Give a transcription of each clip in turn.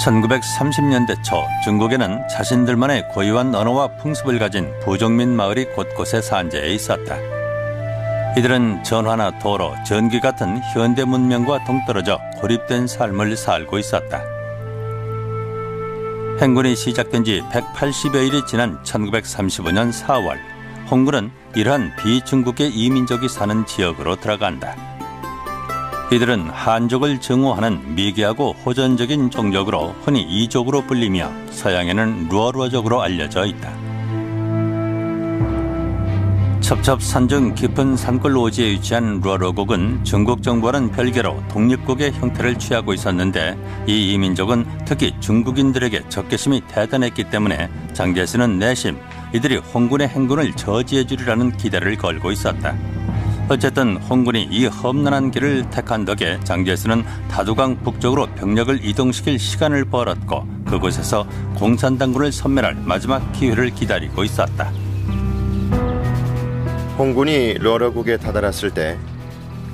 1930년대 초 중국에는 자신들만의 고유한 언어와 풍습을 가진 부족민 마을이 곳곳에 산재해 있었다. 이들은 전화나 도로, 전기 같은 현대 문명과 동떨어져 고립된 삶을 살고 있었다. 행군이 시작된 지 180여일이 지난 1935년 4월, 홍군은 이러한 비중국계 이민족이 사는 지역으로 들어간다. 이들은 한족을 증오하는 미개하고 호전적인 종족으로 흔히 이족으로 불리며 서양에는 루어루어족으로 알려져 있다. 첩첩산중 깊은 산골 오지에 위치한 루어루어국은 중국 정부와는 별개로 독립국의 형태를 취하고 있었는데 이 이민족은 특히 중국인들에게 적개심이 대단했기 때문에 장제스는 내심 이들이 홍군의 행군을 저지해 주리라는 기대를 걸고 있었다. 어쨌든 홍군이 이 험난한 길을 택한 덕에 장제스는 다두강 북쪽으로 병력을 이동시킬 시간을 벌었고 그곳에서 공산당군을 섬멸할 마지막 기회를 기다리고 있었다. 홍군이 러러국에 다다랐을 때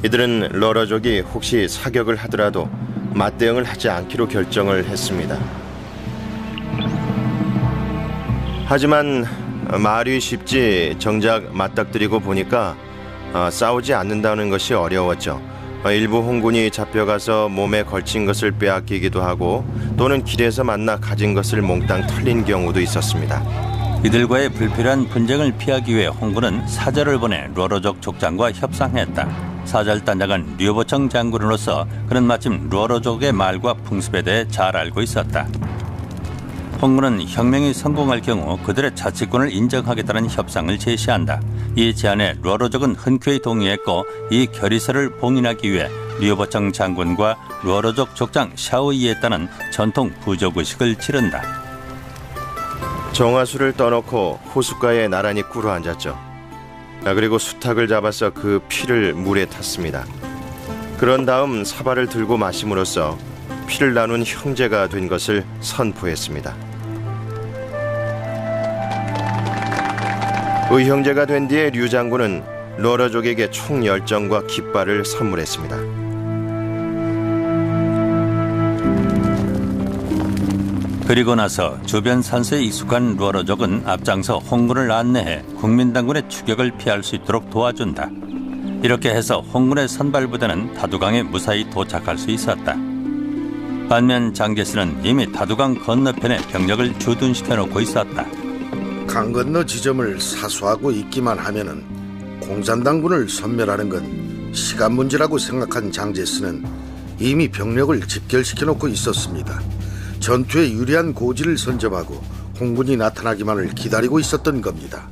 이들은 러러족이 혹시 사격을 하더라도 맞대응을 하지 않기로 결정을 했습니다. 하지만 말이 쉽지 정작 맞닥뜨리고 보니까 싸우지 않는다는 것이 어려웠죠. 일부 홍군이 잡혀가서 몸에 걸친 것을 빼앗기기도 하고 또는 길에서 만나 가진 것을 몽땅 털린 경우도 있었습니다. 이들과의 불필요한 분쟁을 피하기 위해 홍군은 사절을 보내 루어로족 족장과 협상했다. 사절단장은 류보청 장군으로서 그는 마침 루어로족의 말과 풍습에 대해 잘 알고 있었다. 홍군은 혁명이 성공할 경우 그들의 자치권을 인정하겠다는 협상을 제시한다. 이 제안에 루어로족은 흔쾌히 동의했고 이 결의서를 봉인하기 위해 류보청 장군과 루어로족 족장 샤오이에 따른 전통 부조의식을 치른다. 정화수를 떠놓고 호숫가에 나란히 꿇어앉았죠. 그리고 수탉을 잡아서 그 피를 물에 탔습니다. 그런 다음 사발을 들고 마심으로써 피를 나눈 형제가 된 것을 선포했습니다. 의형제가 된 뒤에 류 장군은 러러족에게 총 10정과 깃발을 선물했습니다. 그리고 나서 주변 산세에 익숙한 루어로족은 앞장서 홍군을 안내해 국민당군의 추격을 피할 수 있도록 도와준다. 이렇게 해서 홍군의 선발부대는 다두강에 무사히 도착할 수 있었다. 반면 장제스는 이미 다두강 건너편에 병력을 주둔시켜놓고 있었다. 강 건너 지점을 사수하고 있기만 하면은 공산당군을 섬멸하는 건 시간 문제라고 생각한 장제스는 이미 병력을 집결시켜놓고 있었습니다. 전투에 유리한 고지를 선점하고 홍군이 나타나기만을 기다리고 있었던 겁니다.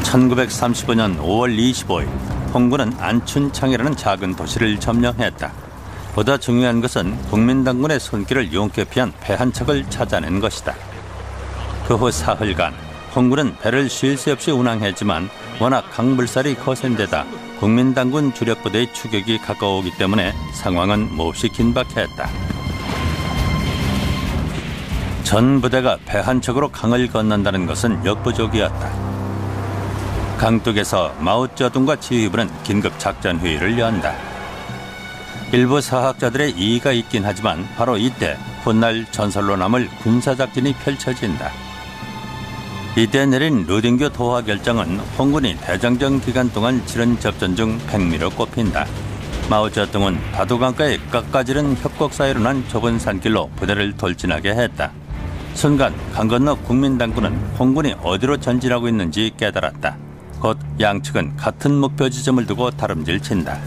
1935년 5월 25일 홍군은 안춘창이라는 작은 도시를 점령했다. 보다 중요한 것은 국민당군의 손길을 용케 피한 배 한 척을 찾아낸 것이다. 그 후 사흘간 홍군은 배를 쉴 새 없이 운항했지만 워낙 강물살이 거센 데다 국민당군 주력부대의 추격이 가까워오기 때문에 상황은 몹시 긴박했다. 전 부대가 배 한 척으로 강을 건넌다는 것은 역부족이었다. 강둑에서 마오쩌둥과 지휘부는 긴급 작전 회의를 연다. 일부 사학자들의 이의가 있긴 하지만 바로 이때 훗날 전설로 남을 군사작전이 펼쳐진다. 이때 내린 루딩교 도하 결정은 홍군이 대장정 기간 동안 치른 접전 중 백미로 꼽힌다. 마오쩌둥은 다두강가의 깎아지른 협곡사이로 난 좁은 산길로 부대를 돌진하게 했다. 순간 강 건너 국민당군은 홍군이 어디로 전진하고 있는지 깨달았다. 곧 양측은 같은 목표 지점을 두고 다름질친다.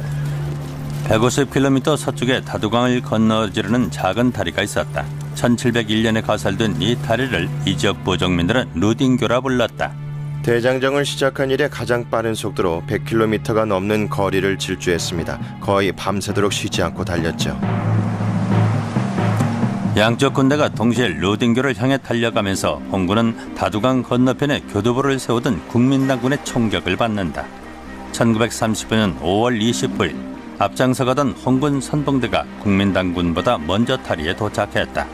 150km 서쪽에 다두강을 건너지르는 작은 다리가 있었다. 1701년에 가설된 이 다리를 이 지역 부족민들은 루딩교라 불렀다. 대장정을 시작한 이래 가장 빠른 속도로 100km가 넘는 거리를 질주했습니다. 거의 밤새도록 쉬지 않고 달렸죠. 양쪽 군대가 동시에 루딩교를 향해 달려가면서 홍군은 다두강 건너편에 교두보를 세우던 국민당군의 총격을 받는다. 1935년 5월 29일 앞장서 가던 홍군 선봉대가 국민당군보다 먼저 다리에 도착했다.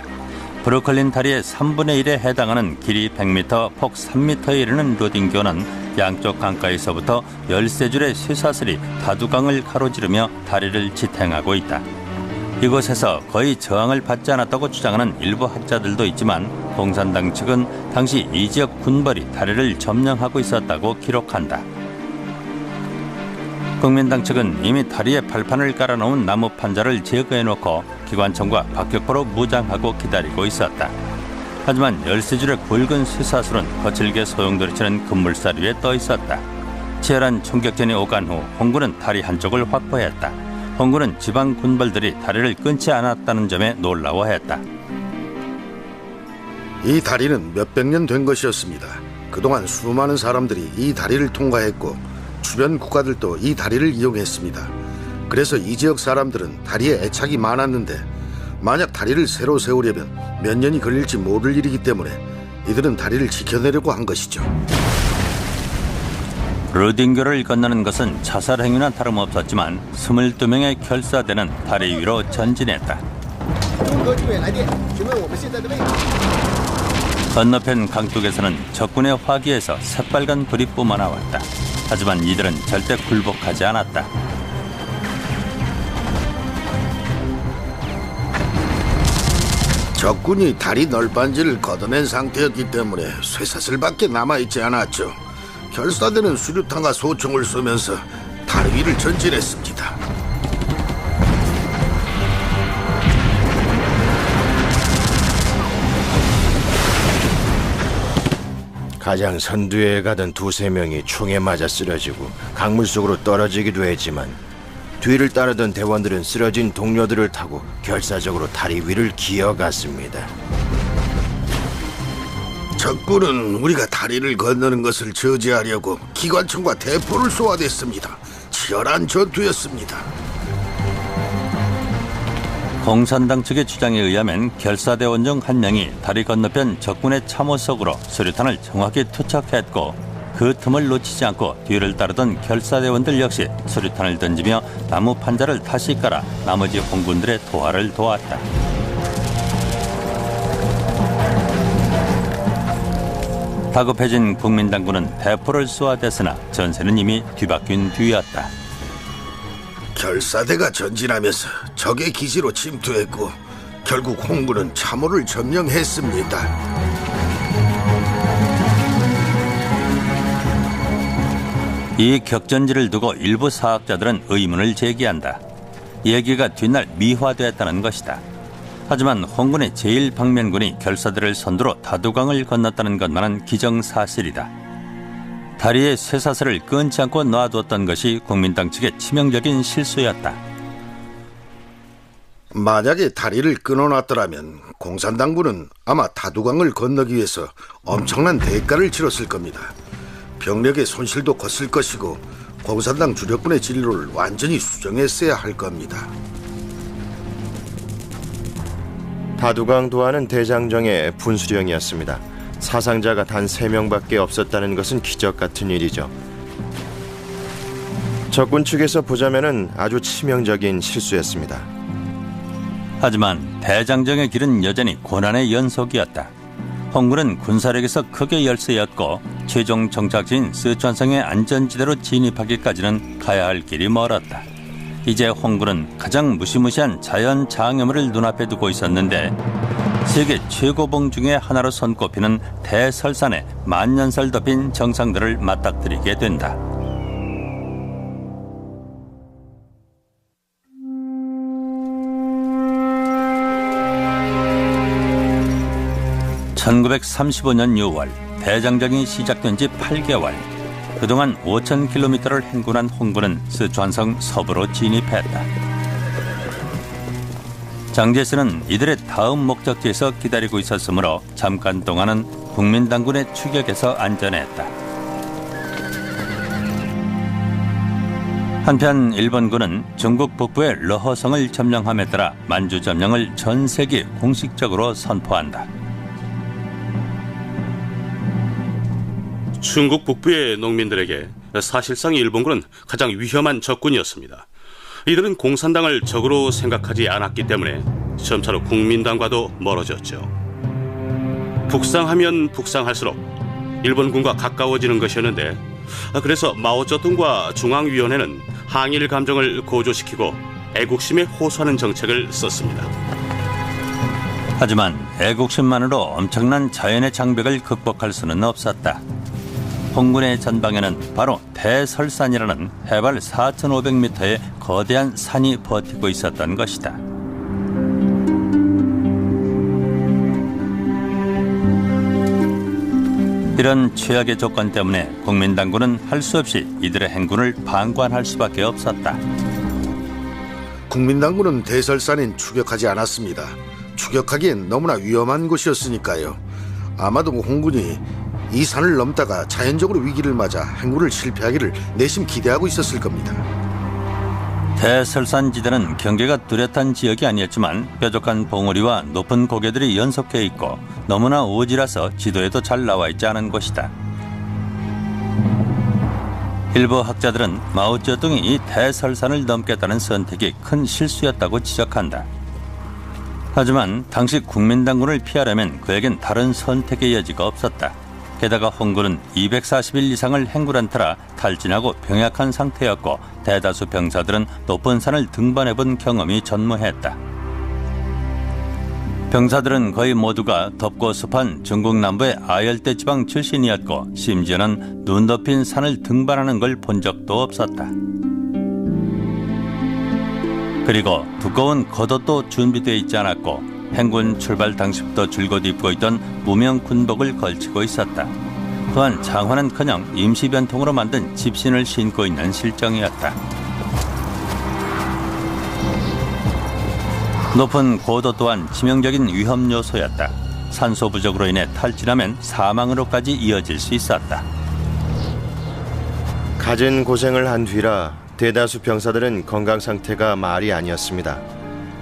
브루클린 다리의 3분의 1에 해당하는 길이 100m, 폭 3m에 이르는 루딩교는 양쪽 강가에서부터 13줄의 쇠사슬이 다두강을 가로지르며 다리를 지탱하고 있다. 이곳에서 거의 저항을 받지 않았다고 주장하는 일부 학자들도 있지만 공산당 측은 당시 이 지역 군벌이 다리를 점령하고 있었다고 기록한다. 국민당 측은 이미 다리에 발판을 깔아놓은 나무 판자를 제거해놓고 기관총과 박격포로 무장하고 기다리고 있었다. 하지만 13줄의 굵은 쇠사슬은 거칠게 소용돌이치는 급물살 위에 떠 있었다. 치열한 총격전이 오간 후 홍군은 다리 한쪽을 확보했다. 홍군은 지방 군벌들이 다리를 끊지 않았다는 점에 놀라워했다. 이 다리는 몇백 년 된 것이었습니다. 그동안 수많은 사람들이 이 다리를 통과했고 주변 국가들도 이 다리를 이용했습니다. 그래서 이 지역 사람들은 다리에 애착이 많았는데 만약 다리를 새로 세우려면 몇 년이 걸릴지 모를 일이기 때문에 이들은 다리를 지켜내려고 한 것이죠. 르딩교를 건너는 것은 자살 행위나 다름없었지만 22명의 결사대는 다리 위로 전진했다. 건너편 강둑에서는 적군의 화기에서 새빨간 불이 뿜어나왔다. 하지만 이들은 절대 굴복하지 않았다. 적군이 다리 널빤지를 걷어낸 상태였기 때문에 쇠사슬밖에 남아있지 않았죠. 결사대는 수류탄과 소총을 쏘면서 다리 위를 전진했습니다. 가장 선두에 가던 두세 명이 총에 맞아 쓰러지고 강물 속으로 떨어지기도 했지만 뒤를 따르던 대원들은 쓰러진 동료들을 타고 결사적으로 다리 위를 기어갔습니다. 적군은 우리가 다리를 건너는 것을 저지하려고 기관총과 대포를 쏘아댔습니다. 치열한 전투였습니다. 공산당 측의 주장에 의하면 결사대원 중 한 명이 다리 건너편 적군의 참호 속으로 수류탄을 정확히 투척했고 그 틈을 놓치지 않고 뒤를 따르던 결사대원들 역시 수류탄을 던지며 나무 판자를 다시 깔아 나머지 홍군들의 도하를 도왔다. 다급해진 국민당군은 대포를 쏘아댔으나 전세는 이미 뒤바뀐 뒤였다. 결사대가 전진하면서 적의 기지로 침투했고 결국 홍군은 참호를 점령했습니다. 이 격전지를 두고 일부 사학자들은 의문을 제기한다. 얘기가 뒷날 미화됐다는 것이다. 하지만 홍군의 제1방면군이 결사대를 선두로 다두강을 건넜다는 것만은 기정사실이다. 다리에 쇠사슬을 끊지 않고 놔두었던 것이 국민당 측의 치명적인 실수였다. 만약에 다리를 끊어놨더라면 공산당군은 아마 다두강을 건너기 위해서 엄청난 대가를 치렀을 겁니다. 병력의 손실도 컸을 것이고 공산당 주력군의 진로를 완전히 수정했어야 할 겁니다. 다두강 도하는 대장정의 분수령이었습니다. 사상자가 단 3명밖에 없었다는 것은 기적 같은 일이죠. 적군 측에서 보자면은 아주 치명적인 실수였습니다. 하지만 대장정의 길은 여전히 고난의 연속이었다. 홍군은 군사력에서 크게 열세였고 최종 정착지인 쓰촨성의 안전지대로 진입하기까지는 가야 할 길이 멀었다. 이제 홍군은 가장 무시무시한 자연 장애물을 눈앞에 두고 있었는데 세계 최고봉 중의 하나로 손꼽히는 대설산의 만년설 덮인 정상들을 맞닥뜨리게 된다. (1935년 6월) 대장정이 시작된 지 8개월. 그동안 5,000km를 행군한 홍군은 쓰촨성 서부로 진입했다. 장제스는 이들의 다음 목적지에서 기다리고 있었으므로 잠깐 동안은 국민당군의 추격에서 안전했다. 한편 일본군은 중국 북부의 러허성을 점령함에 따라 만주 점령을 전 세계에 공식적으로 선포한다. 중국 북부의 농민들에게 사실상 일본군은 가장 위험한 적군이었습니다. 이들은 공산당을 적으로 생각하지 않았기 때문에 점차로 국민당과도 멀어졌죠. 북상하면 북상할수록 일본군과 가까워지는 것이었는데 그래서 마오쩌둥과 중앙위원회는 항일 감정을 고조시키고 애국심에 호소하는 정책을 썼습니다. 하지만 애국심만으로 엄청난 자연의 장벽을 극복할 수는 없었다. 홍군의 전방에는 바로 대설산이라는 해발 4,500m의 거대한 산이 버티고 있었던 것이다. 이런 최악의 조건 때문에 국민당군은 할 수 없이 이들의 행군을 방관할 수밖에 없었다. 국민당군은 대설산인 추격하지 않았습니다. 추격하기엔 너무나 위험한 곳이었으니까요. 아마도 홍군이 이 산을 넘다가 자연적으로 위기를 맞아 행군을 실패하기를 내심 기대하고 있었을 겁니다. 대설산지대는 경계가 뚜렷한 지역이 아니었지만 뾰족한 봉우리와 높은 고개들이 연속해 있고 너무나 오지라서 지도에도 잘 나와 있지 않은 곳이다. 일부 학자들은 마오쩌둥이 이 대설산을 넘겠다는 선택이 큰 실수였다고 지적한다. 하지만 당시 국민당군을 피하려면 그에겐 다른 선택의 여지가 없었다. 게다가 홍군은 240일 이상을 행군한 터라 탈진하고 병약한 상태였고 대다수 병사들은 높은 산을 등반해본 경험이 전무했다. 병사들은 거의 모두가 덥고 습한 중국 남부의 아열대 지방 출신이었고 심지어는 눈 덮인 산을 등반하는 걸 본 적도 없었다. 그리고 두꺼운 겉옷도 준비되어 있지 않았고 행군 출발 당시부터 줄곧 입고 있던 무명 군복을 걸치고 있었다. 또한 장화는커녕 임시변통으로 만든 집신을 신고 있는 실정이었다. 높은 고도 또한 치명적인 위험 요소였다. 산소 부족으로 인해 탈진하면 사망으로까지 이어질 수 있었다. 갖은 고생을 한 뒤라 대다수 병사들은 건강 상태가 말이 아니었습니다.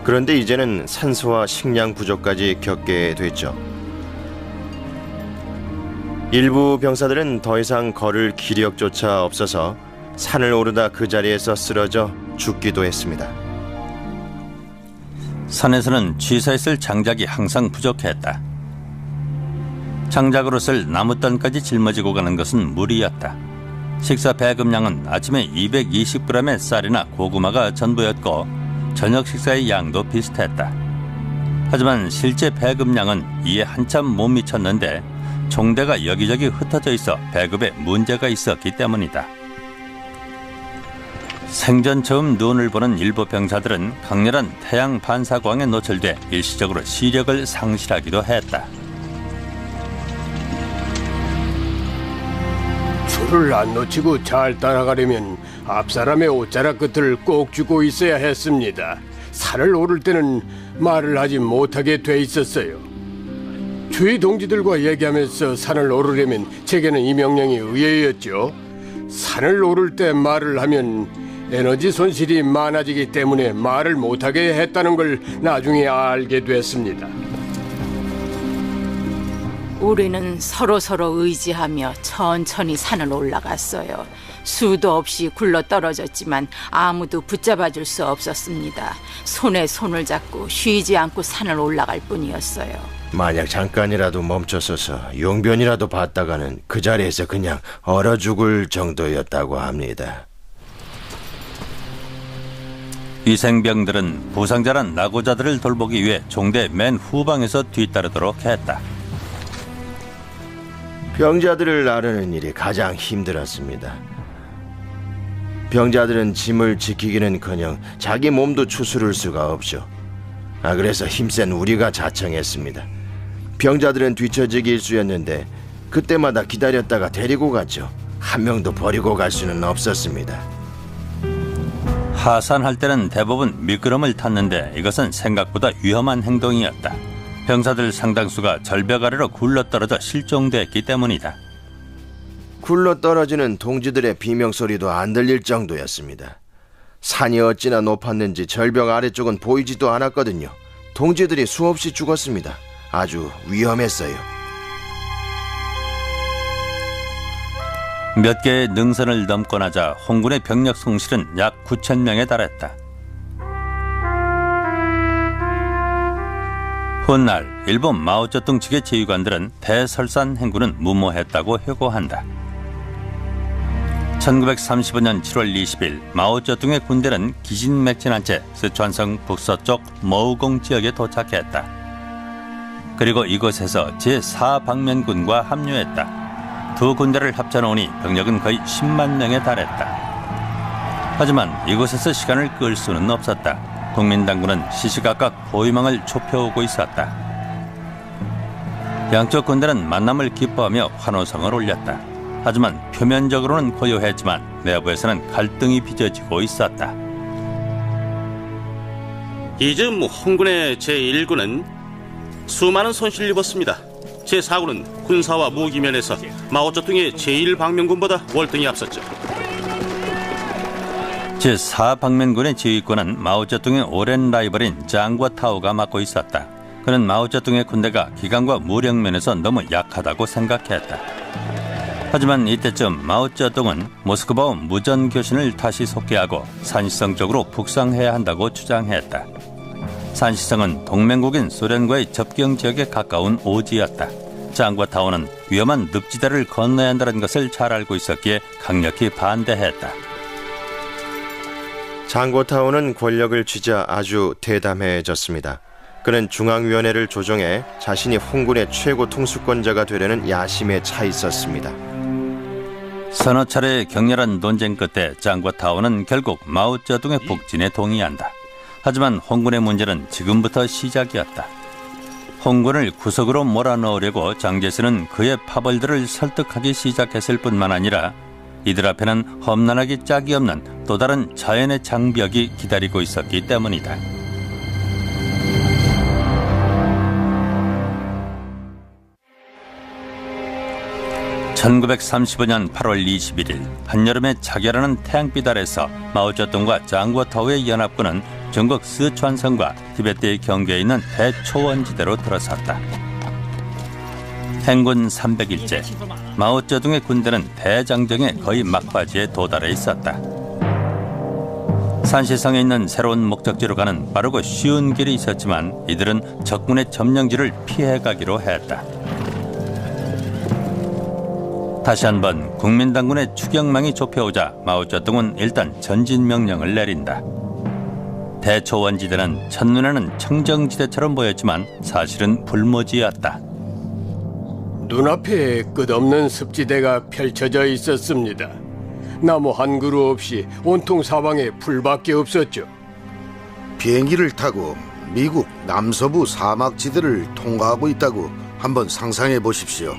그런데 이제는 산소와 식량 부족까지 겪게 됐죠. 일부 병사들은 더 이상 걸을 기력조차 없어서 산을 오르다 그 자리에서 쓰러져 죽기도 했습니다. 산에서는 취사에 쓸 장작이 항상 부족했다. 장작으로 쓸 나무단까지 짊어지고 가는 것은 무리였다. 식사 배급량은 아침에 220g의 쌀이나 고구마가 전부였고 저녁 식사의 양도 비슷했다. 하지만 실제 배급량은 이에 한참 못 미쳤는데 종대가 여기저기 흩어져 있어 배급에 문제가 있었기 때문이다. 생전 처음 눈을 보는 일부 병사들은 강렬한 태양 반사광에 노출돼 일시적으로 시력을 상실하기도 했다. 줄을 안 놓치고 잘 따라가려면 앞사람의 옷자락 끝을 꼭 쥐고 있어야 했습니다. 산을 오를 때는 말을 하지 못하게 돼 있었어요. 주위 동지들과 얘기하면서 산을 오르려면 제게는 이 명령이 의외였죠. 산을 오를 때 말을 하면 에너지 손실이 많아지기 때문에 말을 못하게 했다는 걸 나중에 알게 됐습니다. 우리는 서로서로 의지하며 천천히 산을 올라갔어요. 수도 없이 굴러 떨어졌지만 아무도 붙잡아줄 수 없었습니다. 손에 손을 잡고 쉬지 않고 산을 올라갈 뿐이었어요. 만약 잠깐이라도 멈춰서서 용변이라도 봤다가는 그 자리에서 그냥 얼어 죽을 정도였다고 합니다. 위생병들은 부상자란 낙오자들을 돌보기 위해 종대 맨 후방에서 뒤따르도록 했다. 병자들을 나르는 일이 가장 힘들었습니다. 병자들은 짐을 지키기는커녕 자기 몸도 추스를 수가 없죠. 그래서 힘센 우리가 자청했습니다. 병자들은 뒤처지기 일쑤였는데 그때마다 기다렸다가 데리고 갔죠. 한 명도 버리고 갈 수는 없었습니다. 하산할 때는 대부분 미끄럼을 탔는데 이것은 생각보다 위험한 행동이었다. 병사들 상당수가 절벽 아래로 굴러떨어져 실종됐기 때문이다. 굴러떨어지는 동지들의 비명소리도 안 들릴 정도였습니다. 산이 어찌나 높았는지 절벽 아래쪽은 보이지도 않았거든요. 동지들이 수없이 죽었습니다. 아주 위험했어요. 몇 개의 능선을 넘고 나자 홍군의 병력 손실은 약 9,000명에 달했다. 훗날 일본 마오쩌둥 측의 지휘관들은 대설산 행군은 무모했다고 회고한다. 1935년 7월 20일 마오쩌둥의 군대는 기진맥진한 채 스촨성 북서쪽 머우공 지역에 도착했다. 그리고 이곳에서 제4방면군과 합류했다. 두 군대를 합쳐놓으니 병력은 거의 10만 명에 달했다. 하지만 이곳에서 시간을 끌 수는 없었다. 국민당군은 시시각각 포위망을 좁혀오고 있었다. 양쪽 군대는 만남을 기뻐하며 환호성을 올렸다. 하지만 표면적으로는 고요했지만 내부에서는 갈등이 빚어지고 있었다. 이즈음 홍군의 제1군은 수많은 손실을 입었습니다. 제4군은 군사와 무기 면에서 마오쩌둥의 제1방면군보다 월등히 앞섰죠. 제4방면군의 지휘권은 마오쩌둥의 오랜 라이벌인 장과타오가 맡고 있었다. 그는 마오쩌둥의 군대가 기강과 무력 면에서 너무 약하다고 생각했다. 하지만 이때쯤 마오쩌둥은 모스크바와 무전교신을 다시 속개하고 산시성 쪽으로 북상해야 한다고 주장했다. 산시성은 동맹국인 소련과의 접경 지역에 가까운 오지였다. 장과타오는 위험한 늪지대를 건너야 한다는 것을 잘 알고 있었기에 강력히 반대했다. 장고타오는 권력을 쥐자 아주 대담해졌습니다. 그는 중앙위원회를 조정해 자신이 홍군의 최고 통수권자가 되려는 야심에 차 있었습니다. 서너 차례의 격렬한 논쟁 끝에 장과타오는 결국 마오쩌둥의 북진에 동의한다. 하지만 홍군의 문제는 지금부터 시작이었다. 홍군을 구석으로 몰아넣으려고 장제스는 그의 파벌들을 설득하기 시작했을 뿐만 아니라 이들 앞에는 험난하기 짝이 없는 또 다른 자연의 장벽이 기다리고 있었기 때문이다. (1935년 8월 21일) 한여름의 자결하는 태양빛 아래서 마오쩌둥과 장과타오의 연합군은 중국 스촨성과 티베트의 경계에 있는 대초원지대로 들어섰다. 행군 300일째, 마오쩌둥의 군대는 대장정의 거의 막바지에 도달해 있었다. 산시성에 있는 새로운 목적지로 가는 빠르고 쉬운 길이 있었지만 이들은 적군의 점령지를 피해가기로 했다. 다시 한번 국민당군의 추격망이 좁혀오자 마오쩌둥은 일단 전진 명령을 내린다. 대초원지대는 첫눈에는 청정지대처럼 보였지만 사실은 불모지였다. 눈앞에 끝없는 습지대가 펼쳐져 있었습니다. 나무 한 그루 없이 온통 사방에 풀밖에 없었죠. 비행기를 타고 미국 남서부 사막지대를 통과하고 있다고 한번 상상해 보십시오.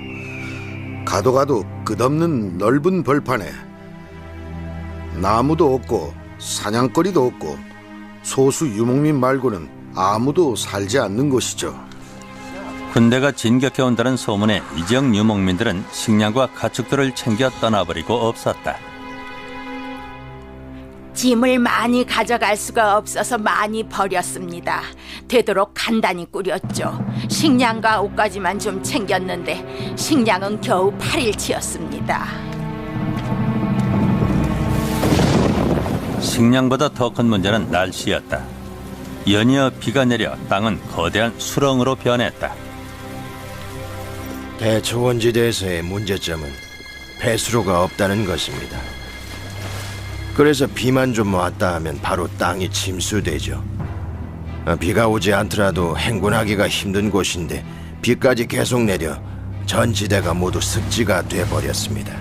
가도 가도 끝없는 넓은 벌판에 나무도 없고 사냥거리도 없고 소수 유목민 말고는 아무도 살지 않는 곳이죠. 군대가 진격해온다는 소문에 이 지역 유목민들은 식량과 가축들을 챙겨 떠나버리고 없었다. 짐을 많이 가져갈 수가 없어서 많이 버렸습니다. 되도록 간단히 꾸렸죠. 식량과 옷까지만 좀 챙겼는데 식량은 겨우 8일치였습니다. 식량보다 더 큰 문제는 날씨였다. 연이어 비가 내려 땅은 거대한 수렁으로 변했다. 대초원지대에서의 문제점은 배수로가 없다는 것입니다. 그래서 비만 좀 왔다 하면 바로 땅이 침수되죠. 비가 오지 않더라도 행군하기가 힘든 곳인데 비까지 계속 내려 전 지대가 모두 습지가 돼버렸습니다.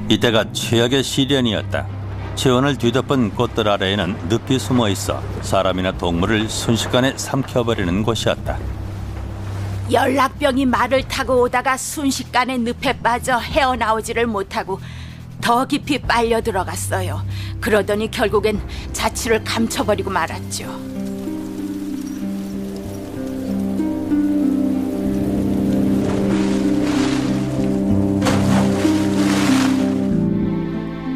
이때가 최악의 시련이었다. 체온을 뒤덮은 꽃들 아래에는 늪이 숨어 있어 사람이나 동물을 순식간에 삼켜버리는 곳이었다. 연락병이 말을 타고 오다가 순식간에 늪에 빠져 헤어나오지를 못하고 더 깊이 빨려 들어갔어요. 그러더니 결국엔 자취를 감춰버리고 말았죠.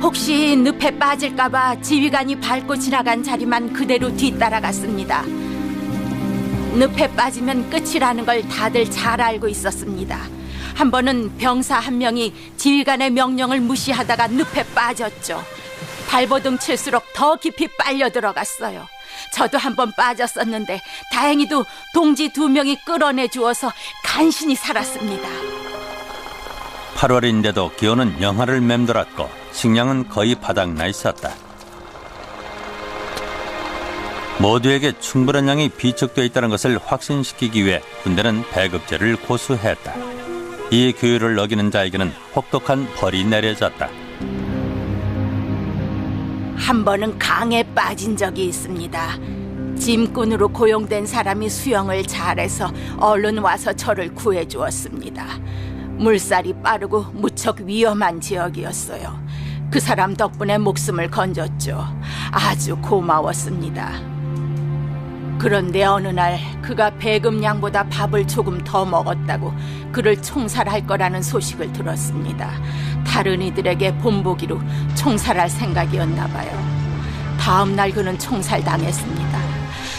혹시 늪에 빠질까봐 지휘관이 밟고 지나간 자리만 그대로 뒤따라갔습니다. 늪에 빠지면 끝이라는 걸 다들 잘 알고 있었습니다. 한 번은 병사 한 명이 지휘관의 명령을 무시하다가 늪에 빠졌죠. 발버둥 칠수록 더 깊이 빨려 들어갔어요. 저도 한 번 빠졌었는데 다행히도 동지 2명이 끌어내 주어서 간신히 살았습니다. 8월인데도 기온은 영하를 맴돌았고 식량은 거의 바닥나 있었다. 모두에게 충분한 양이 비축되어 있다는 것을 확신시키기 위해 군대는 배급제를 고수했다. 이 규율을 어기는 자에게는 혹독한 벌이 내려졌다. 한 번은 강에 빠진 적이 있습니다. 짐꾼으로 고용된 사람이 수영을 잘해서 얼른 와서 저를 구해주었습니다. 물살이 빠르고 무척 위험한 지역이었어요. 그 사람 덕분에 목숨을 건졌죠. 아주 고마웠습니다. 그런데 어느 날 그가 배급량보다 밥을 조금 더 먹었다고 그를 총살할 거라는 소식을 들었습니다. 다른 이들에게 본보기로 총살할 생각이었나 봐요. 다음 날 그는 총살당했습니다.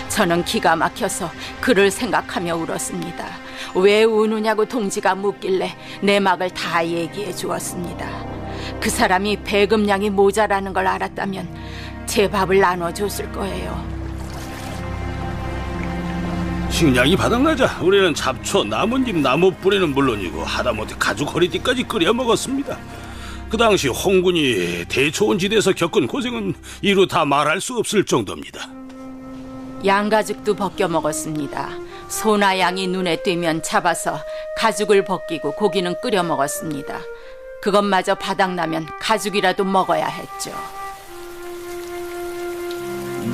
저는 기가 막혀서 그를 생각하며 울었습니다. 왜 우느냐고 동지가 묻길래 내막을 다 얘기해 주었습니다. 그 사람이 배급량이 모자라는 걸 알았다면 제 밥을 나눠줬을 거예요. 식량이 바닥나자 우리는 잡초, 나뭇잎, 나무 뿌리는 물론이고 하다못해 가죽 허리띠까지 끓여 먹었습니다. 그 당시 홍군이 대초원지대에서 겪은 고생은 이루 다 말할 수 없을 정도입니다. 양가죽도 벗겨 먹었습니다. 소나 양이 눈에 띄면 잡아서 가죽을 벗기고 고기는 끓여 먹었습니다. 그것마저 바닥나면 가죽이라도 먹어야 했죠.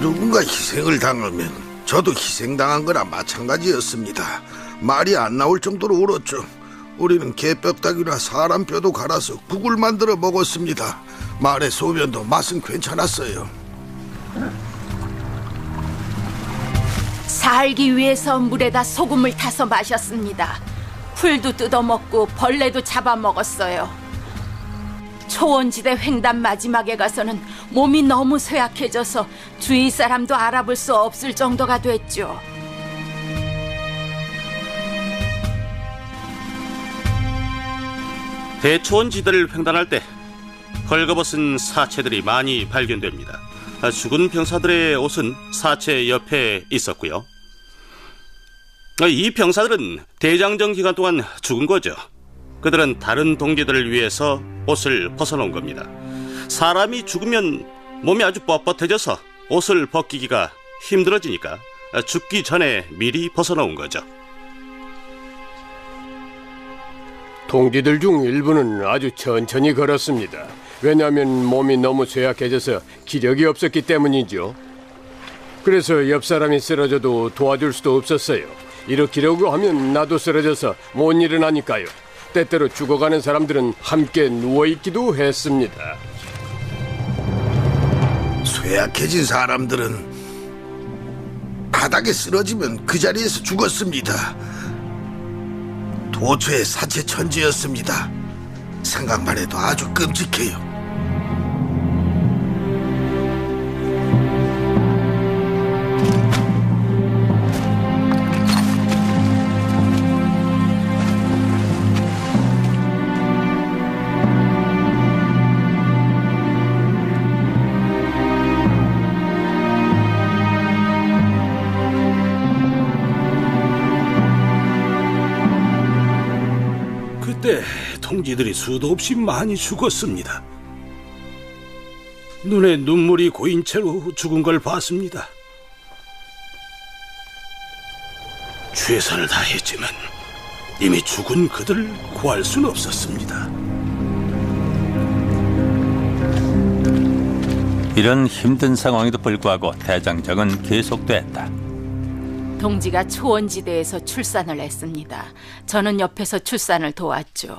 누군가 희생을 당하면 저도 희생당한 거나 마찬가지였습니다. 말이 안 나올 정도로 울었죠. 우리는 개뼈다귀나 사람 뼈도 갈아서 국을 만들어 먹었습니다. 말의 소변도 맛은 괜찮았어요. 살기 위해서 물에다 소금을 타서 마셨습니다. 풀도 뜯어먹고 벌레도 잡아먹었어요. 초원지대 횡단 마지막에 가서는 몸이 너무 쇠약해져서 주위 사람도 알아볼 수 없을 정도가 됐죠. 대초원지대를 횡단할 때 헐거벗은 사체들이 많이 발견됩니다. 죽은 병사들의 옷은 사체 옆에 있었고요. 이 병사들은 대장정 기간 동안 죽은 거죠. 그들은 다른 동지들을 위해서 옷을 벗어놓은 겁니다. 사람이 죽으면 몸이 아주 뻣뻣해져서 옷을 벗기기가 힘들어지니까 죽기 전에 미리 벗어놓은 거죠. 동지들 중 일부는 아주 천천히 걸었습니다. 왜냐하면 몸이 너무 쇠약해져서 기력이 없었기 때문이죠. 그래서 옆 사람이 쓰러져도 도와줄 수도 없었어요. 일으키려고 하면 나도 쓰러져서 못 일어나니까요. 때때로 죽어가는 사람들은 함께 누워있기도 했습니다. 쇠약해진 사람들은 바닥에 쓰러지면 그 자리에서 죽었습니다. 도처의 사체 천지였습니다. 생각만 해도 아주 끔찍해요. 그때 동지들이 수도 없이 많이 죽었습니다. 눈에 눈물이 고인 채로 죽은 걸 봤습니다. 최선을 다했지만 이미 죽은 그들을 구할 수는 없었습니다. 이런 힘든 상황에도 불구하고 대장정은 계속됐다. 동지가 초원지대에서 출산을 했습니다. 저는 옆에서 출산을 도왔죠.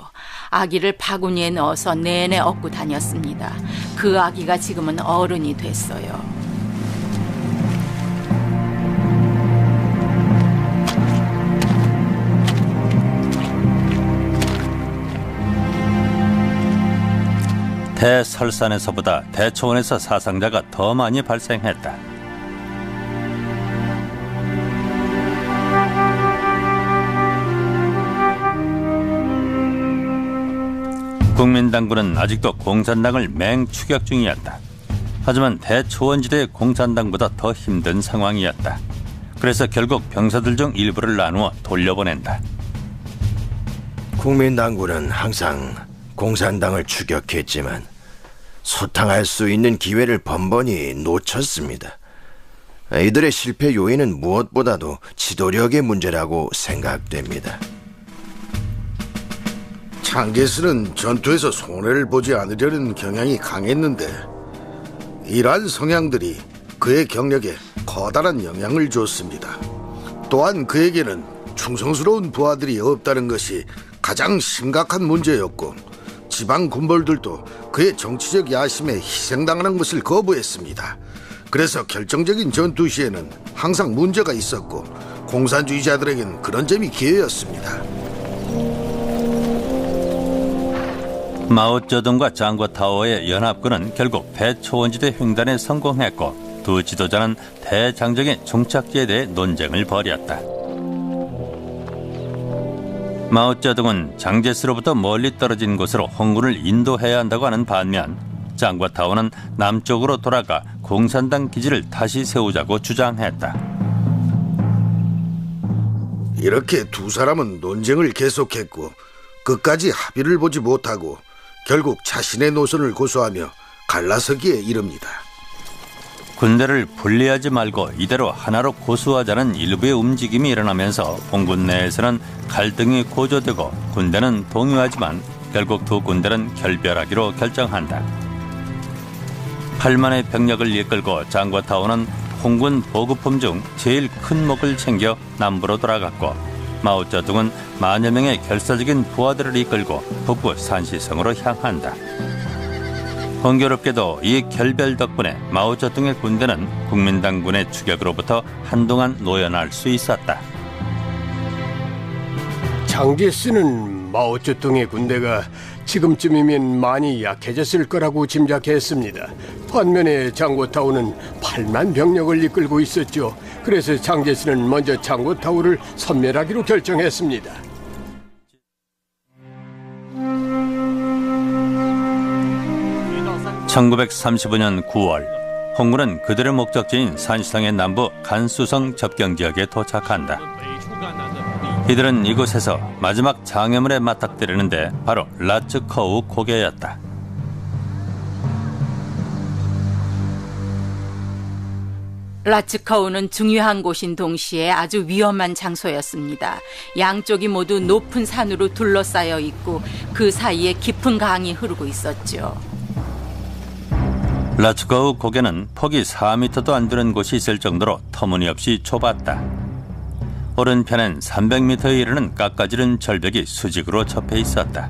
아기를 바구니에 넣어서 내내 업고 다녔습니다. 그 아기가 지금은 어른이 됐어요. 대설산에서보다 대초원에서 사상자가 더 많이 발생했다. 국민당군은 아직도 공산당을 맹추격 중이었다. 하지만 대초원지대의 공산당보다 더 힘든 상황이었다. 그래서 결국 병사들 중 일부를 나누어 돌려보낸다. 국민당군은 항상 공산당을 추격했지만 소탕할 수 있는 기회를 번번이 놓쳤습니다. 이들의 실패 요인은 무엇보다도 지도력의 문제라고 생각됩니다. 창제스는 전투에서 손해를 보지 않으려는 경향이 강했는데 이러한 성향들이 그의 경력에 커다란 영향을 줬습니다. 또한 그에게는 충성스러운 부하들이 없다는 것이 가장 심각한 문제였고 지방 군벌들도 그의 정치적 야심에 희생당하는 것을 거부했습니다. 그래서 결정적인 전투 시에는 항상 문제가 있었고 공산주의자들에겐 그런 점이 기회였습니다. 마오쩌둥과 장고타오의 연합군은 결국 대초원지대 횡단에 성공했고 두 지도자는 대장정의 종착지에 대해 논쟁을 벌였다. 마오쩌둥은 장제스로부터 멀리 떨어진 곳으로 홍군을 인도해야 한다고 하는 반면 장고타오는 남쪽으로 돌아가 공산당 기지를 다시 세우자고 주장했다. 이렇게 두 사람은 논쟁을 계속했고 끝까지 합의를 보지 못하고 결국 자신의 노선을 고수하며 갈라서기에 이릅니다. 군대를 분리하지 말고 이대로 하나로 고수하자는 일부의 움직임이 일어나면서 홍군 내에서는 갈등이 고조되고 군대는 동요하지만 결국 두 군대는 결별하기로 결정한다. 8만의 병력을 이끌고 장고타오는 홍군 보급품 중 제일 큰 몫을 챙겨 남부로 돌아갔고 마오쩌둥은 만여 명의 결사적인 부하들을 이끌고 북부 산시성으로 향한다. 공교롭게도 이 결별 덕분에 마오쩌둥의 군대는 국민당군의 추격으로부터 한동안 노연할 수 있었다. 장제스는 마오쩌둥의 군대가 지금쯤이면 많이 약해졌을 거라고 짐작했습니다. 반면에 장고타오는 8만 병력을 이끌고 있었죠. 그래서 장제스는 먼저 장고타오를 섬멸하기로 결정했습니다. (1935년 9월) 홍군은 그들의 목적지인 산시성의 남부 간수성 접경 지역에 도착한다. 이들은 이곳에서 마지막 장애물에 맞닥뜨리는데 바로 라츠커우 고개였다. 라츠커우는 중요한 곳인 동시에 아주 위험한 장소였습니다. 양쪽이 모두 높은 산으로 둘러싸여 있고 그 사이에 깊은 강이 흐르고 있었죠. 라츠커우 고개는 폭이 4m도 안 되는 곳이 있을 정도로 터무니없이 좁았다. 오른편엔 300m에 이르는 깎아지른 절벽이 수직으로 접해 있었다.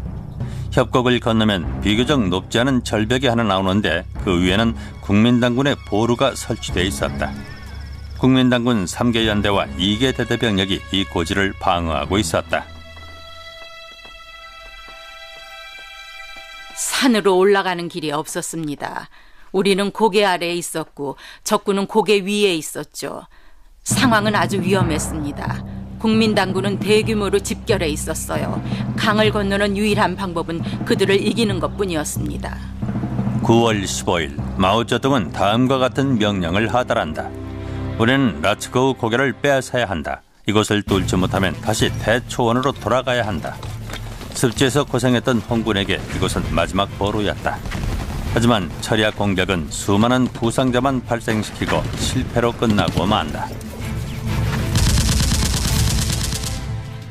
협곡을 건너면 비교적 높지 않은 절벽이 하나 나오는데 그 위에는 국민당군의 보루가 설치되어 있었다. 국민당군 3개 연대와 2개 대대병력이 이 고지를 방어하고 있었다. 산으로 올라가는 길이 없었습니다. 우리는 고개 아래에 있었고 적군은 고개 위에 있었죠. 상황은 아주 위험했습니다. 국민당군은 대규모로 집결해 있었어요. 강을 건너는 유일한 방법은 그들을 이기는 것뿐이었습니다. 9월 15일 마오쩌둥은 다음과 같은 명령을 하달한다. 우리는 라츠커우 고개를 빼앗아야 한다. 이곳을 뚫지 못하면 다시 대초원으로 돌아가야 한다. 습지에서 고생했던 홍군에게 이곳은 마지막 보루였다. 하지만 철야 공격은 수많은 부상자만 발생시키고 실패로 끝나고 만다.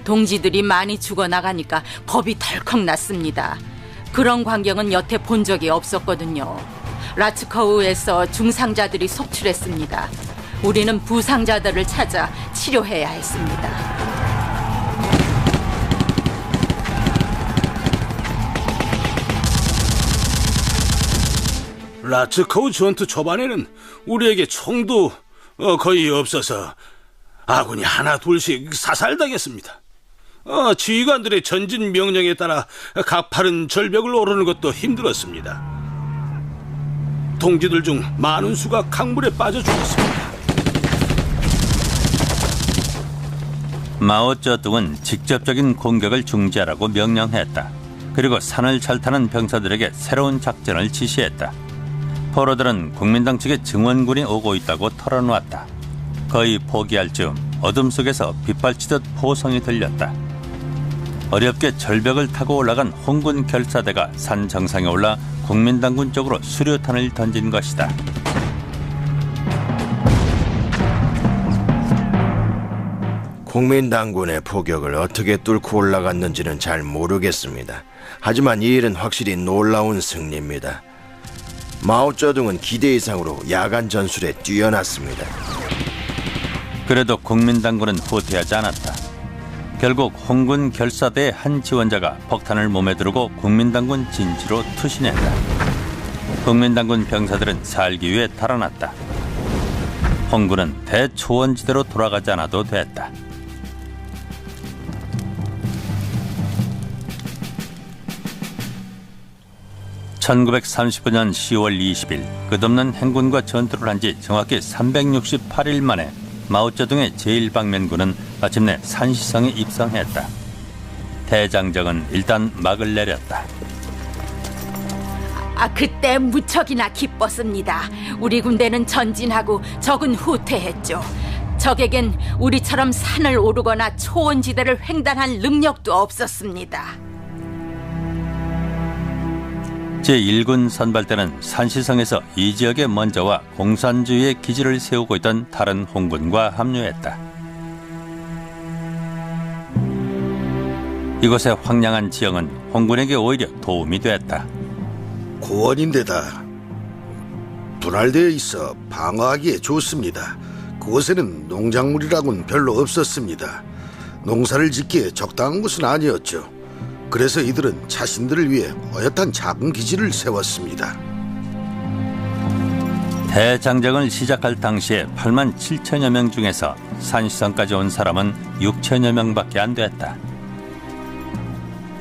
동지들이 많이 죽어나가니까 겁이 덜컥 났습니다. 그런 광경은 여태 본 적이 없었거든요. 라츠커우에서 중상자들이 속출했습니다. 우리는 부상자들을 찾아 치료해야 했습니다. 라츠커우 전투 초반에는 우리에게 총도 거의 없어서 아군이 하나 둘씩 사살당했습니다. 지휘관들의 전진 명령에 따라 가파른 절벽을 오르는 것도 힘들었습니다. 동지들 중 많은 수가 강물에 빠져 죽었습니다. 마오쩌둥은 직접적인 공격을 중지하라고 명령했다. 그리고 산을 잘 타는 병사들에게 새로운 작전을 지시했다. 포로들은 국민당 측의 증원군이 오고 있다고 털어놓았다. 거의 포기할 즈음 어둠 속에서 빗발치듯 포성이 들렸다. 어렵게 절벽을 타고 올라간 홍군 결사대가 산 정상에 올라 국민당군 쪽으로 수류탄을 던진 것이다. 국민당군의 포격을 어떻게 뚫고 올라갔는지는 잘 모르겠습니다. 하지만 이 일은 확실히 놀라운 승리입니다. 마오쩌둥은 기대 이상으로 야간 전술에 뛰어났습니다. 그래도 국민당군은 후퇴하지 않았다. 결국 홍군 결사대의 한 지원자가 폭탄을 몸에 두르고 국민당군 진지로 투신했다. 국민당군 병사들은 살기 위해 달아났다. 홍군은 대초원지대로 돌아가지 않아도 됐다. (1939년 10월 20일) 끝없는 행군과 전투를 한 지 정확히 368일 만에 마오쩌둥의 제1방면군은 마침내 산시성에 입성했다. 대장정은 일단 막을 내렸다. 그때 무척이나 기뻤습니다. 우리 군대는 전진하고 적은 후퇴했죠. 적에겐 우리처럼 산을 오르거나 초원지대를 횡단할 능력도 없었습니다. 제1군 선발대는 산시성에서 이 지역에 먼저 와 공산주의의 기지를 세우고 있던 다른 홍군과 합류했다. 이곳의 황량한 지형은 홍군에게 오히려 도움이 됐다. 고원인데다 분할되어 있어 방어하기에 좋습니다. 그곳에는 농작물이라고는 별로 없었습니다. 농사를 짓기에 적당한 곳은 아니었죠. 그래서 이들은 자신들을 위해 어엿한 작은 기지를 세웠습니다. 대장정을 시작할 당시에 8만 7천여 명 중에서 산시성까지 온 사람은 6천여 명밖에 안 됐다.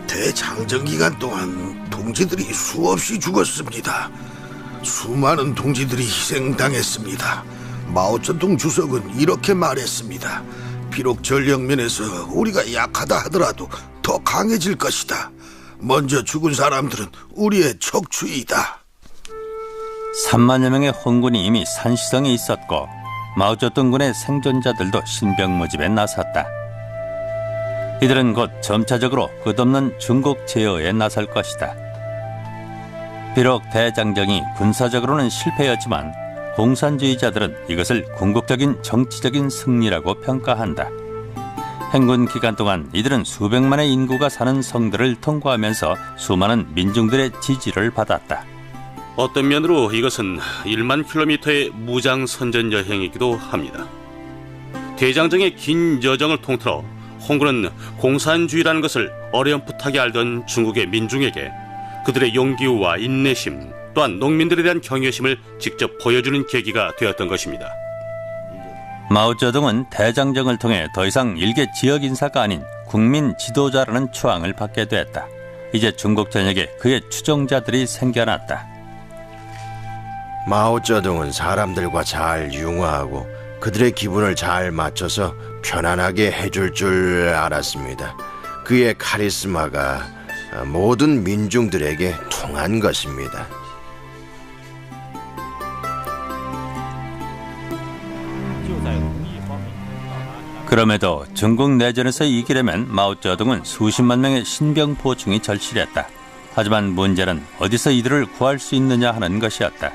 대장정 기간 동안 동지들이 수없이 죽었습니다. 수많은 동지들이 희생당했습니다. 마오쩌둥 주석은 이렇게 말했습니다. 비록 전력면에서 우리가 약하다 하더라도 더 강해질 것이다. 먼저 죽은 사람들은 우리의 척추이다. 3만여 명의 홍군이 이미 산시성에 있었고 마오쩌둥군의 생존자들도 신병 모집에 나섰다. 이들은 곧 점차적으로 끝없는 중국 제어에 나설 것이다. 비록 대장정이 군사적으로는 실패였지만 공산주의자들은 이것을 궁극적인 정치적인 승리라고 평가한다. 행군 기간 동안 이들은 수백만의 인구가 사는 성들을 통과하면서 수많은 민중들의 지지를 받았다. 어떤 면으로 이것은 1만 킬로미터의 무장 선전 여행이기도 합니다. 대장정의 긴 여정을 통틀어 홍군은 공산주의라는 것을 어렴풋하게 알던 중국의 민중에게 그들의 용기와 인내심 또한 농민들에 대한 경외심을 직접 보여주는 계기가 되었던 것입니다. 마오쩌둥은 대장정을 통해 더 이상 일개 지역 인사가 아닌 국민 지도자라는 추앙을 받게 됐다. 이제 중국 전역에 그의 추종자들이 생겨났다. 마오쩌둥은 사람들과 잘 융화하고 그들의 기분을 잘 맞춰서 편안하게 해줄 줄 알았습니다. 그의 카리스마가 모든 민중들에게 통한 것입니다. 그럼에도 중국 내전에서 이기려면 마오쩌둥은 수십만 명의 신병 보충이 절실했다. 하지만 문제는 어디서 이들을 구할 수 있느냐 하는 것이었다.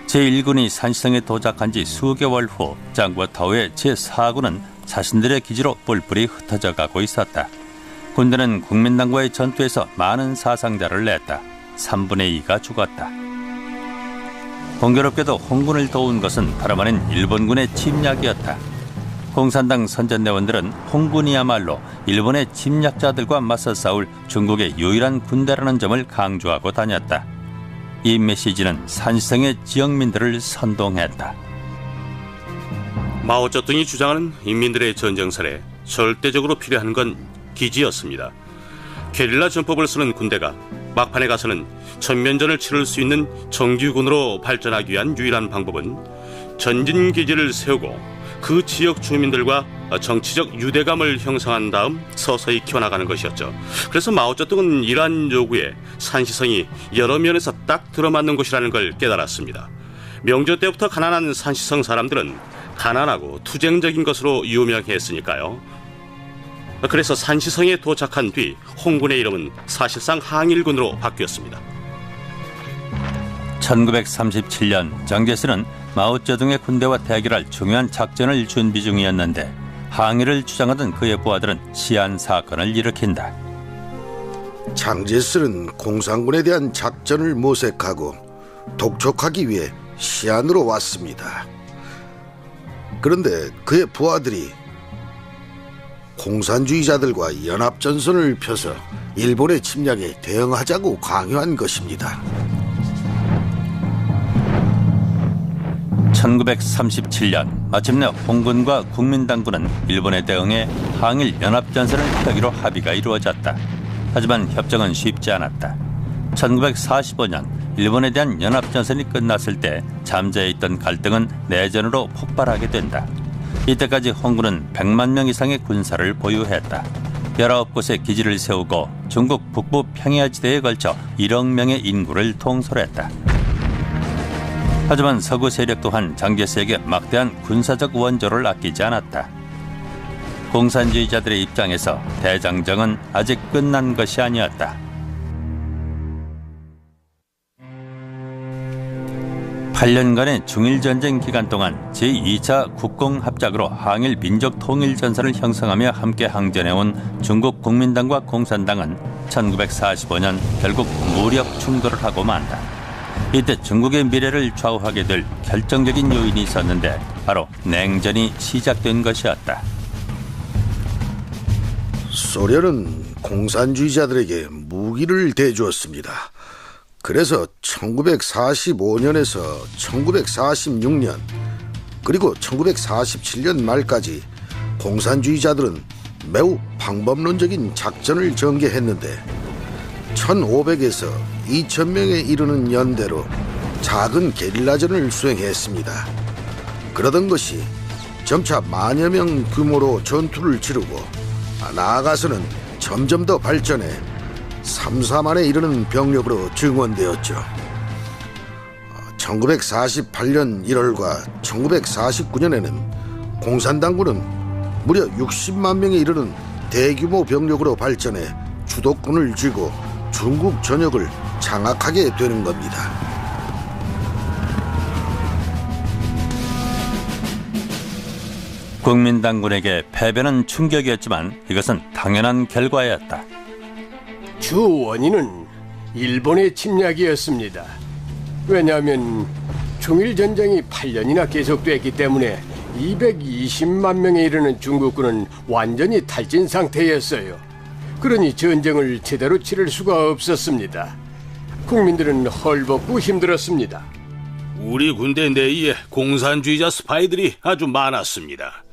제1군이 산시성에 도착한 지 수개월 후 짱구어타오의 제4군은 자신들의 기지로 뿔뿔이 흩어져 가고 있었다. 군대는 국민당과의 전투에서 많은 사상자를 냈다. 3분의 2가 죽었다. 공교롭게도 홍군을 도운 것은 다름 아닌 일본군의 침략이었다. 공산당 선전대원들은 홍군이야말로 일본의 침략자들과 맞서 싸울 중국의 유일한 군대라는 점을 강조하고 다녔다. 이 메시지는 산시성의 지역민들을 선동했다. 마오쩌둥이 주장하는 인민들의 전쟁살에 절대적으로 필요한 건 기지였습니다. 게릴라 전법을 쓰는 군대가 막판에 가서는 전면전을 치를 수 있는 정규군으로 발전하기 위한 유일한 방법은 전진기지를 세우고 그 지역 주민들과 정치적 유대감을 형성한 다음 서서히 키워나가는 것이었죠. 그래서 마오쩌둥은 이러한 요구에 산시성이 여러 면에서 딱 들어맞는 곳이라는 걸 깨달았습니다. 명조 때부터 가난한 산시성 사람들은 가난하고 투쟁적인 것으로 유명했으니까요. 그래서 산시성에 도착한 뒤 홍군의 이름은 사실상 항일군으로 바뀌었습니다. 1937년 장제스는 마오쩌둥의 군대와 대결할 중요한 작전을 준비 중이었는데 항의를 주장하던 그의 부하들은 시안 사건을 일으킨다. 장제스는 공산군에 대한 작전을 모색하고 독촉하기 위해 시안으로 왔습니다. 그런데 그의 부하들이 공산주의자들과 연합전선을 펴서 일본의 침략에 대응하자고 강요한 것입니다. 1937년 마침내 홍군과 국민당군은 일본에 대응해 항일 연합전선을 펴기로 합의가 이루어졌다. 하지만 협정은 쉽지 않았다. 1945년 일본에 대한 연합전선이 끝났을 때 잠재해 있던 갈등은 내전으로 폭발하게 된다. 이때까지 홍군은 100만 명 이상의 군사를 보유했다. 19곳에 기지를 세우고 중국 북부 평야지대에 걸쳐 1억 명의 인구를 통솔했다. 하지만 서구 세력 또한 장제스에게 막대한 군사적 원조를 아끼지 않았다. 공산주의자들의 입장에서 대장정은 아직 끝난 것이 아니었다. 8년간의 중일전쟁 기간 동안 제2차 국공합작으로 항일 민족통일전선을 형성하며 함께 항전해온 중국 국민당과 공산당은 1945년 결국 무력 충돌을 하고 만다. 이때 중국의 미래를 좌우하게 될 결정적인 요인이 있었는데 바로 냉전이 시작된 것이었다. 소련은 공산주의자들에게 무기를 대주었습니다. 그래서 1945년에서 1946년 그리고 1947년 말까지 공산주의자들은 매우 방법론적인 작전을 전개했는데 1,500에서 2,000명에 이르는 연대로 작은 게릴라전을 수행했습니다. 그러던 것이 점차 만여 명 규모로 전투를 치르고 나아가서는 점점 더 발전해 3, 4만에 이르는 병력으로 증원되었죠. 1948년 1월과 1949년에는 공산당군은 무려 60만 명에 이르는 대규모 병력으로 발전해 주도권을 쥐고 중국 전역을 장악하게 되는 겁니다. 국민당군에게 패배는 충격이었지만 이것은 당연한 결과였다. 주 원인은 일본의 침략이었습니다. 왜냐하면 중일전쟁이 8년이나 계속됐기 때문에 220만 명에 이르는 중국군은 완전히 탈진 상태였어요. 그러니 전쟁을 제대로 치를 수가 없었습니다. 국민들은 헐벗고 힘들었습니다. 우리 군대 내에 공산주의자 스파이들이 아주 많았습니다.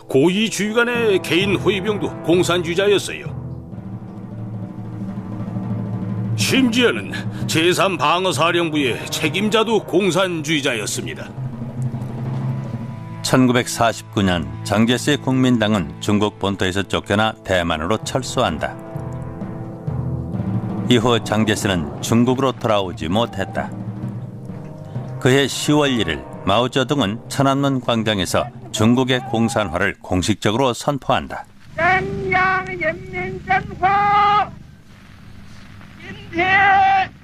고위 주의관의 개인 호위병도 공산주의자였어요. 심지어는 제3방어사령부의 책임자도 공산주의자였습니다. 1949년 장제스의 국민당은 중국 본토에서 쫓겨나 대만으로 철수한다. 이후 장제스는 중국으로 돌아오지 못했다. 그해 10월 1일 마오쩌둥은 천안문 광장에서 중국의 공산화를 공식적으로 선포한다. 전양인민전화 인태입니다.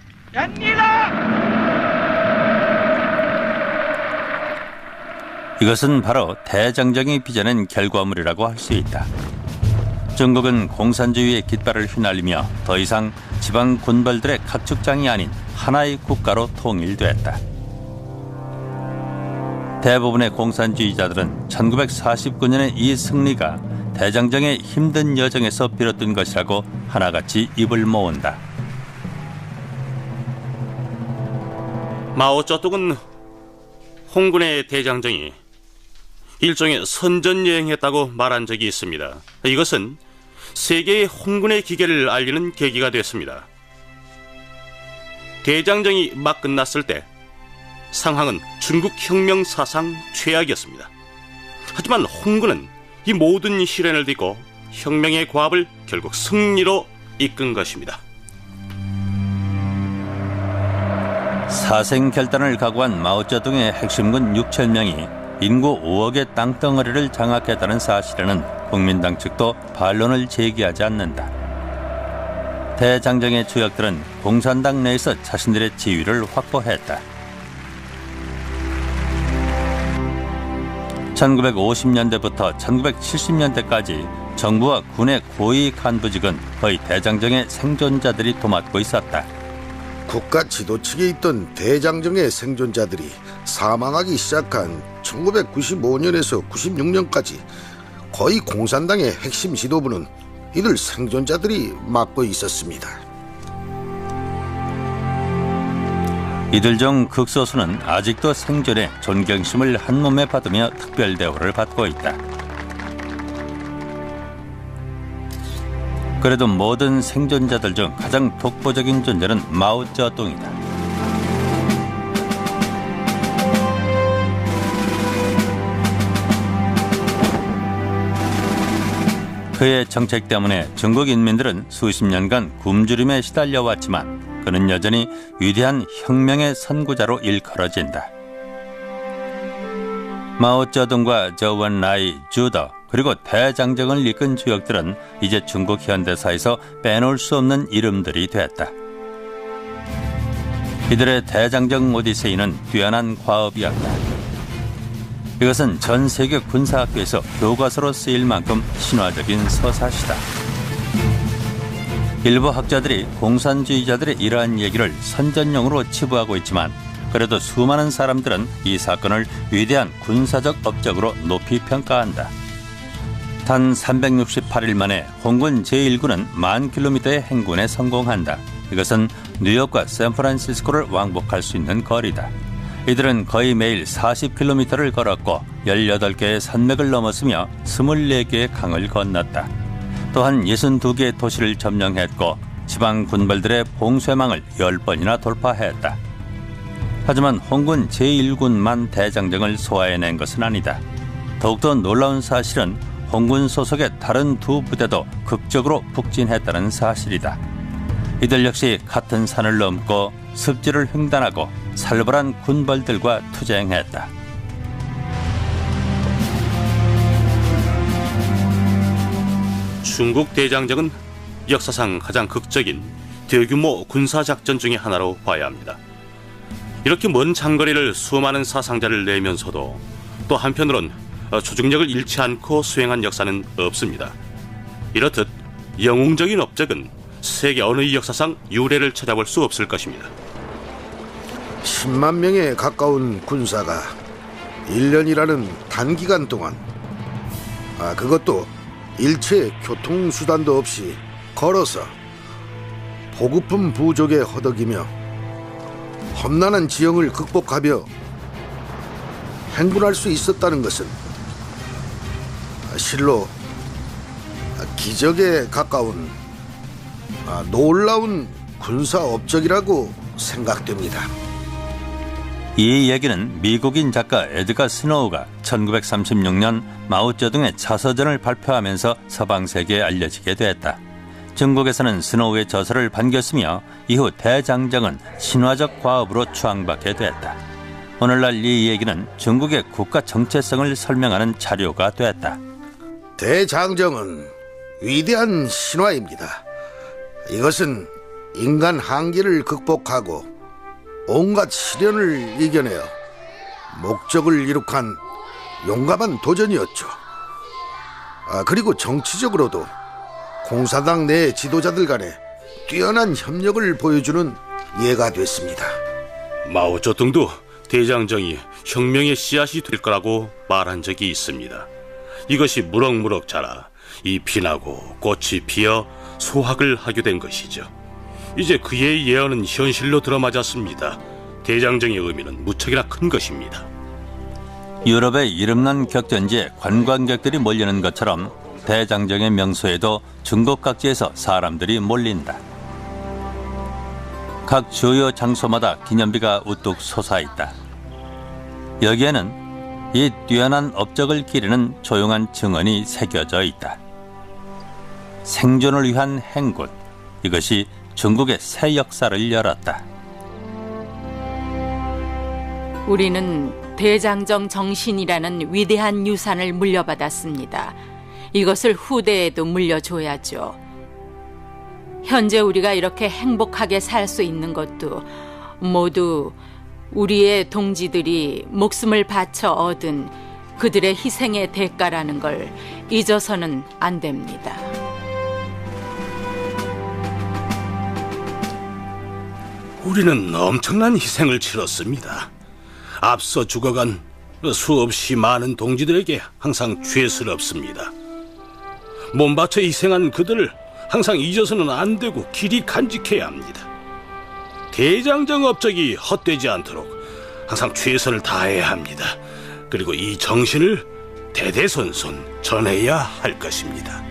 이것은 바로 대장정이 빚어낸 결과물이라고 할 수 있다. 중국은 공산주의의 깃발을 휘날리며 더 이상 지방 군벌들의 각축장이 아닌 하나의 국가로 통일됐다. 대부분의 공산주의자들은 1949년의 이 승리가 대장정의 힘든 여정에서 비롯된 것이라고 하나같이 입을 모은다. 마오쩌둥은 홍군의 대장정이 일종의 선전여행했다고 말한 적이 있습니다. 이것은 세계의 홍군의 기계를 알리는 계기가 됐습니다. 대장정이 막 끝났을 때 상황은 중국 혁명 사상 최악이었습니다. 하지만 홍군은 이 모든 시련을 딛고 혁명의 과업을 결국 승리로 이끈 것입니다. 사생결단을 각오한 마오쩌둥의 핵심군 6천 명이 인구 5억의 땅덩어리를 장악했다는 사실에는 국민당 측도 반론을 제기하지 않는다. 대장정의 주역들은 공산당 내에서 자신들의 지위를 확보했다. 1950년대부터 1970년대까지 정부와 군의 고위 간부직은 거의 대장정의 생존자들이 도맡고 있었다. 국가 지도 측에 있던 대장정의 생존자들이 사망하기 시작한 1995년에서 96년까지 거의 공산당의 핵심 지도부는 이들 생존자들이 맡고 있었습니다. 이들 중 극소수는 아직도 생존에 존경심을 한몸에 받으며 특별 대우를 받고 있다. 그래도 모든 생존자들 중 가장 독보적인 존재는 마오쩌둥이다. 그의 정책 때문에 중국 인민들은 수십 년간 굶주림에 시달려 왔지만 그는 여전히 위대한 혁명의 선구자로 일컬어진다. 마오쩌둥과 저원라이, 주더 그리고 대장정을 이끈 주역들은 이제 중국 현대사에서 빼놓을 수 없는 이름들이 됐다. 이들의 대장정 오디세이는 뛰어난 과업이었다. 이것은 전 세계 군사학교에서 교과서로 쓰일 만큼 신화적인 서사시다. 일부 학자들이 공산주의자들의 이러한 얘기를 선전용으로 치부하고 있지만 그래도 수많은 사람들은 이 사건을 위대한 군사적 업적으로 높이 평가한다. 단 368일 만에 홍군 제1군은 10,000km의 행군에 성공한다. 이것은 뉴욕과 샌프란시스코를 왕복할 수 있는 거리다. 이들은 거의 매일 40km를 걸었고 18개의 산맥을 넘었으며 24개의 강을 건넜다. 또한 62개의 도시를 점령했고 지방 군벌들의 봉쇄망을 10번이나 돌파했다. 하지만 홍군 제1군만 대장정을 소화해낸 것은 아니다. 더욱더 놀라운 사실은 홍군 소속의 다른 두 부대도 극적으로 북진했다는 사실이다. 이들 역시 같은 산을 넘고 습지를 횡단하고 살벌한 군벌들과 투쟁했다. 중국 대장정은 역사상 가장 극적인 대규모 군사작전 중의 하나로 봐야 합니다. 이렇게 먼 장거리를 수많은 사상자를 내면서도 또 한편으론 조직력을 잃지 않고 수행한 역사는 없습니다. 이렇듯 영웅적인 업적은 세계 어느 역사상 유례를 찾아볼 수 없을 것입니다. 10만 명에 가까운 군사가 1년이라는 단기간 동안 그것도 일체 교통수단도 없이 걸어서 보급품 부족에 허덕이며 험난한 지형을 극복하며 행군할 수 있었다는 것은 실로 기적에 가까운 놀라운 군사 업적이라고 생각됩니다. 이 얘기는 미국인 작가 에드가 스노우가 1936년 마오쩌둥의 자서전을 발표하면서 서방 세계에 알려지게 됐다. 중국에서는 스노우의 저서를 반겼으며 이후 대장정은 신화적 과업으로 추앙받게 됐다. 오늘날 이 얘기는 중국의 국가 정체성을 설명하는 자료가 됐다. 대장정은 위대한 신화입니다. 이것은 인간 한계를 극복하고 온갖 시련을 이겨내어 목적을 이룩한 용감한 도전이었죠. 그리고 정치적으로도 공산당 내 지도자들 간에 뛰어난 협력을 보여주는 예가 됐습니다. 마오쩌둥도 대장정이 혁명의 씨앗이 될 거라고 말한 적이 있습니다. 이것이 무럭무럭 자라 이 피나고 꽃이 피어 소학을 하게 된 것이죠. 이제 그의 예언은 현실로 들어맞았습니다. 대장정의 의미는 무척이나 큰 것입니다. 유럽의 이름난 격전지에 관광객들이 몰리는 것처럼 대장정의 명소에도 중국 각지에서 사람들이 몰린다. 각 주요 장소마다 기념비가 우뚝 솟아있다. 여기에는 이 뛰어난 업적을 기리는 조용한 증언이 새겨져 있다. 생존을 위한 행군, 이것이 중국의 새 역사를 열었다. 우리는 대장정 정신이라는 위대한 유산을 물려받았습니다. 이것을 후대에도 물려줘야죠. 현재 우리가 이렇게 행복하게 살 수 있는 것도 모두 우리의 동지들이 목숨을 바쳐 얻은 그들의 희생의 대가라는 걸 잊어서는 안 됩니다. 우리는 엄청난 희생을 치렀습니다. 앞서 죽어간 수없이 많은 동지들에게 항상 죄스럽습니다. 몸바쳐 희생한 그들을 항상 잊어서는 안 되고 길이 간직해야 합니다. 대장정 업적이 헛되지 않도록 항상 최선을 다해야 합니다. 그리고 이 정신을 대대손손 전해야 할 것입니다.